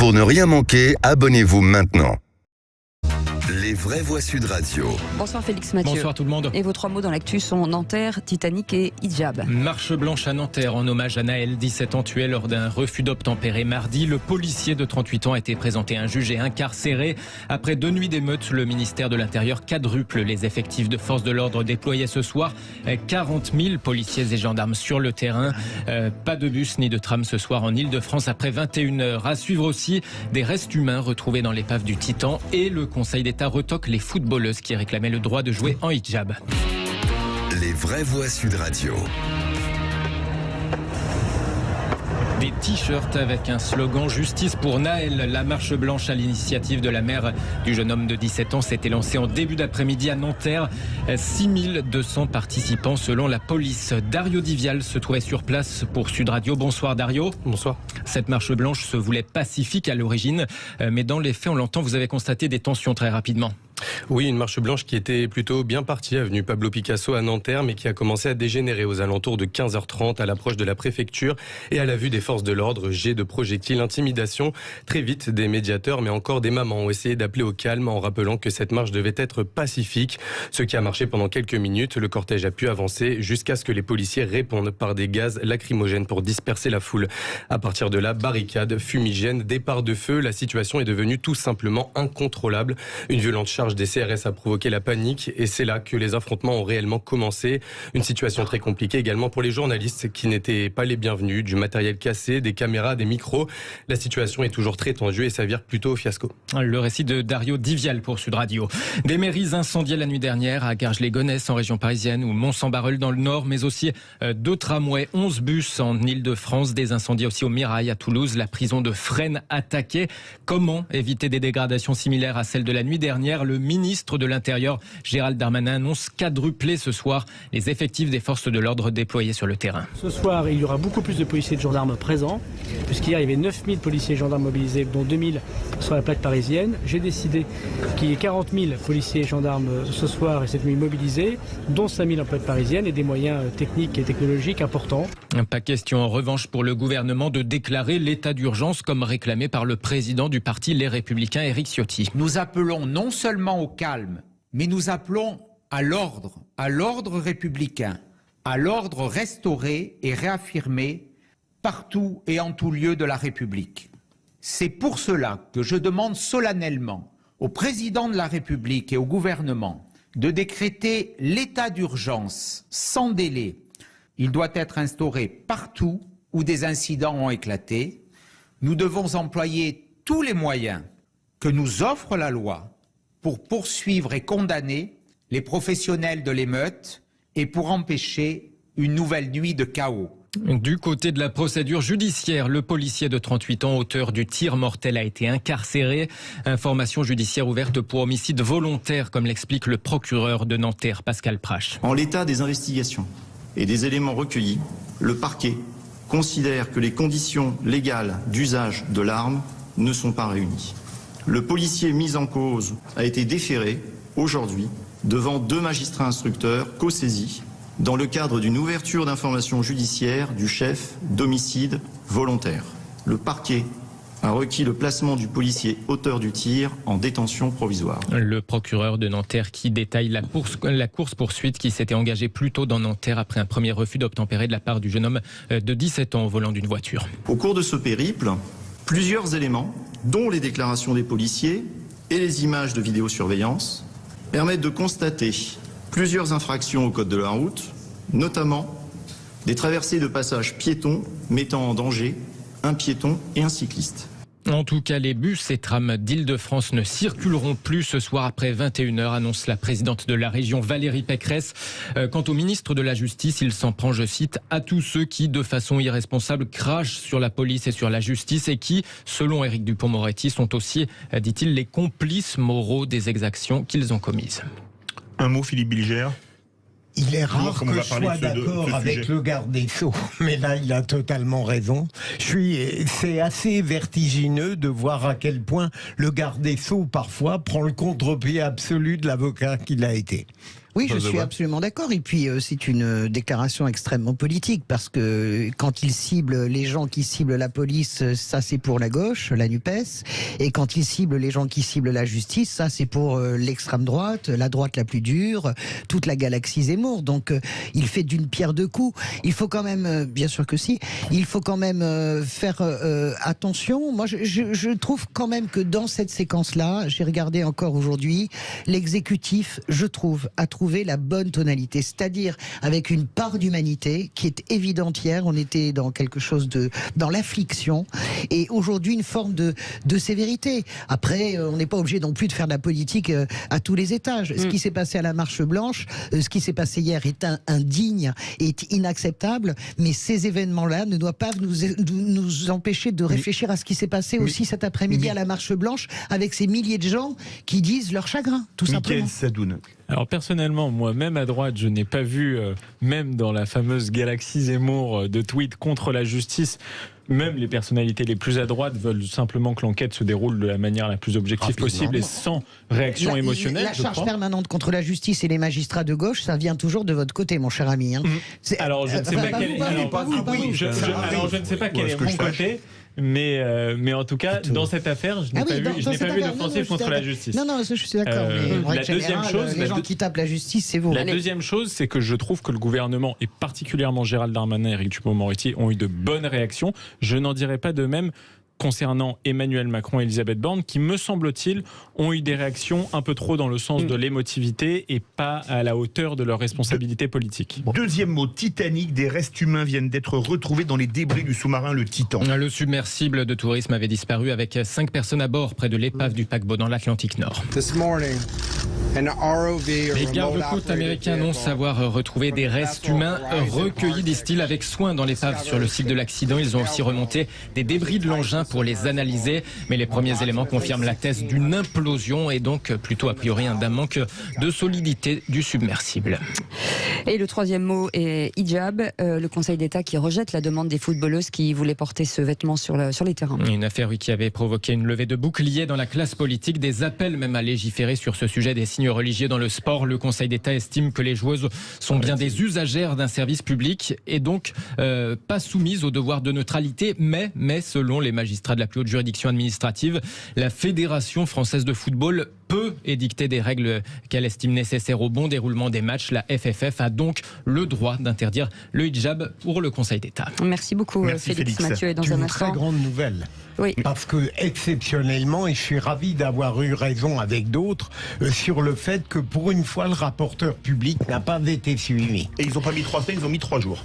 Pour ne rien manquer, abonnez-vous maintenant. Les vraies voix Sud Radio. Bonsoir Félix Mathieu. Bonsoir tout le monde. Et vos 3 mots dans l'actu sont Nanterre, Titanic et Hijab. Marche blanche à Nanterre en hommage à Naël, 17 ans tué lors d'un refus d'obtempérer mardi. Le policier de 38 ans a été présenté à un juge et incarcéré. Après 2 nuits d'émeutes, le ministère de l'Intérieur quadruple les effectifs de forces de l'ordre déployés ce soir. 40 000 policiers et gendarmes sur le terrain. Pas de bus ni de tram ce soir en Ile-de-France après 21 heures. À suivre aussi des restes humains retrouvés dans l'épave du Titan et le Conseil d'État retoque les footballeuses qui réclamaient le droit de jouer en hijab. Les vraies voix Sud Radio. Des t-shirts avec un slogan « Justice pour Naël ». La marche blanche à l'initiative de la mère du jeune homme de 17 ans s'était lancée en début d'après-midi à Nanterre. 6200 participants selon la police. Dario Divial se trouvait sur place pour Sud Radio. Bonsoir Dario. Bonsoir. Cette marche blanche se voulait pacifique à l'origine, mais dans les faits, on l'entend, vous avez constaté des tensions très rapidement. Oui, une marche blanche qui était plutôt bien partie, avenue Pablo Picasso à Nanterre, mais qui a commencé à dégénérer aux alentours de 15h30 à l'approche de la préfecture et à la vue des forces de l'ordre, jets de projectiles, intimidation. Très vite, des médiateurs, mais encore des mamans ont essayé d'appeler au calme en rappelant que cette marche devait être pacifique. Ce qui a marché pendant quelques minutes, le cortège a pu avancer jusqu'à ce que les policiers répondent par des gaz lacrymogènes pour disperser la foule. À partir de là, barricades, fumigènes, départ de feu, la situation est devenue tout simplement incontrôlable. Une violente charge des CRS a provoqué la panique et c'est là que les affrontements ont réellement commencé. Une situation très compliquée également pour les journalistes qui n'étaient pas les bienvenus. Du matériel cassé, des caméras, des micros. La situation est toujours très tendue et ça vire plutôt au fiasco. Le récit de Dario Divial pour Sud Radio. Des mairies incendiées la nuit dernière à Garges-les-Gonesse en région parisienne ou Mont-Saint-Barreul dans le nord, mais aussi 2 tramways, 11 bus en Ile-de-France, des incendies aussi au Mirail à Toulouse, la prison de Fresnes attaquée. Comment éviter des dégradations similaires à celles de la nuit dernière? Le ministre de l'Intérieur, Gérald Darmanin, annonce quadrupler ce soir les effectifs des forces de l'ordre déployés sur le terrain. Ce soir, il y aura beaucoup plus de policiers et de gendarmes présents, puisqu'hier, il y avait 9000 policiers et gendarmes mobilisés, dont 2000 sur la plaque parisienne. J'ai décidé qu'il y ait 40 000 policiers et gendarmes ce soir et cette nuit mobilisés, dont 5000 en plaque parisienne et des moyens techniques et technologiques importants. Pas question en revanche pour le gouvernement de déclarer l'état d'urgence comme réclamé par le président du parti Les Républicains, Éric Ciotti. Nous appelons non seulement au calme, mais nous appelons à l'ordre républicain, à l'ordre restauré et réaffirmé partout et en tout lieu de la République. C'est pour cela que je demande solennellement au président de la République et au gouvernement de décréter l'état d'urgence sans délai. Il doit être instauré partout où des incidents ont éclaté. Nous devons employer tous les moyens que nous offre la loi pour poursuivre et condamner les professionnels de l'émeute et pour empêcher une nouvelle nuit de chaos. Du côté de la procédure judiciaire, le policier de 38 ans, auteur du tir mortel, a été incarcéré. Information judiciaire ouverte pour homicide volontaire, comme l'explique le procureur de Nanterre, Pascal Prache. En l'état des investigations et des éléments recueillis, le parquet considère que les conditions légales d'usage de l'arme ne sont pas réunies. Le policier mis en cause a été déféré aujourd'hui devant 2 magistrats instructeurs co-saisis dans le cadre d'une ouverture d'information judiciaire du chef d'homicide volontaire. Le parquet a requis le placement du policier auteur du tir en détention provisoire. Le procureur de Nanterre qui détaille la course-poursuite qui s'était engagée plus tôt dans Nanterre après un premier refus d'obtempérer de la part du jeune homme de 17 ans au volant d'une voiture. Au cours de ce périple, plusieurs éléments, dont les déclarations des policiers et les images de vidéosurveillance, permettent de constater plusieurs infractions au code de la route, notamment des traversées de passages piétons mettant en danger un piéton et un cycliste. En tout cas, les bus et trams d'Île-de-France ne circuleront plus ce soir après 21h, annonce la présidente de la région Valérie Pécresse. Quant au ministre de la Justice, il s'en prend, je cite, à tous ceux qui, de façon irresponsable, crachent sur la police et sur la justice et qui, selon Éric Dupond-Moretti, sont aussi, dit-il, les complices moraux des exactions qu'ils ont commises. Un mot, Philippe Bilger. Il est rare que je sois d'accord avec le garde des Sceaux, mais là, il a totalement raison. C'est assez vertigineux de voir à quel point le garde des Sceaux, parfois, prend le contre-pied absolu de l'avocat qu'il a été. Oui, je suis absolument d'accord. Et puis, c'est une déclaration extrêmement politique parce que quand il cible les gens qui ciblent la police, ça c'est pour la gauche, la NUPES. Et quand il cible les gens qui ciblent la justice, ça c'est pour l'extrême droite, la droite la plus dure, toute la galaxie Zemmour. Donc, il fait d'une pierre deux coups. Il faut quand même, bien sûr que si, il faut quand même faire attention. Moi, je trouve quand même que dans cette séquence-là, j'ai regardé encore aujourd'hui, l'exécutif, je trouve, a trouvé la bonne tonalité, c'est-à-dire avec une part d'humanité qui est évidente. Hier, on était dans quelque chose dans l'affliction, et aujourd'hui une forme de sévérité. Après, on n'est pas obligé non plus de faire de la politique à tous les étages. Ce qui s'est passé à la Marche Blanche, ce qui s'est passé hier est indigne, est inacceptable, mais ces événements-là ne doivent pas nous empêcher de réfléchir à ce qui s'est passé aussi cet après-midi à la Marche Blanche, avec ces milliers de gens qui disent leur chagrin, tout simplement. Sadoun. Alors personnellement, moi, même à droite, je n'ai pas vu, même dans la fameuse galaxie Zemmour, de tweets contre la justice. Même les personnalités les plus à droite veulent simplement que l'enquête se déroule de la manière la plus objective possible et sans réaction émotionnelle. La charge permanente contre la justice et les magistrats de gauche, ça vient toujours de votre côté, mon cher ami. Hein. Alors je ne sais pas quel est mon côté. Mais en tout cas, dans cette affaire, je n'ai pas vu d'offensive contre la justice. Non, je suis d'accord. La deuxième chose, les gens qui tapent la justice, c'est vous. La deuxième chose, c'est que je trouve que le gouvernement, et particulièrement Gérald Darmanin et Éric Dupond-Moretti, ont eu de bonnes réactions. Je n'en dirais pas de même concernant Emmanuel Macron et Elisabeth Borne, qui, me semble-t-il, ont eu des réactions un peu trop dans le sens de l'émotivité et pas à la hauteur de leurs responsabilités politiques. Deuxième mot, Titanic, des restes humains viennent d'être retrouvés dans les débris du sous-marin le Titan. Le submersible de tourisme avait disparu avec 5 personnes à bord près de l'épave du paquebot dans l'Atlantique Nord. Les gardes-côtes américains annoncent avoir retrouvé des restes humains recueillis, disent-ils, avec soin dans l'épave sur le site de l'accident. Ils ont aussi remonté des débris de l'engin pour les analyser, mais les premiers éléments confirment la thèse d'une implosion et donc plutôt a priori d'un manque de solidité du submersible. Et le troisième mot est hijab, le Conseil d'État qui rejette la demande des footballeuses qui voulaient porter ce vêtement sur les terrains. Une affaire qui avait provoqué une levée de boucliers dans la classe politique, des appels même à légiférer sur ce sujet des signes religieux dans le sport. Le Conseil d'État estime que les joueuses sont bien des usagères d'un service public et donc pas soumises au devoir de neutralité, mais selon les magistrats de la plus haute juridiction administrative, la Fédération française de football peut édicter des règles qu'elle estime nécessaires au bon déroulement des matchs. La FFF a donc le droit d'interdire le hijab pour le Conseil d'État. Merci beaucoup. Merci Félix Mathieu. Et dans C'est un une instant, très grande nouvelle. Oui. Parce que, exceptionnellement, et je suis ravi d'avoir eu raison avec d'autres, sur le fait que, pour une fois, le rapporteur public n'a pas été suivi. Et ils n'ont pas mis 3 semaines, ils ont mis 3 jours.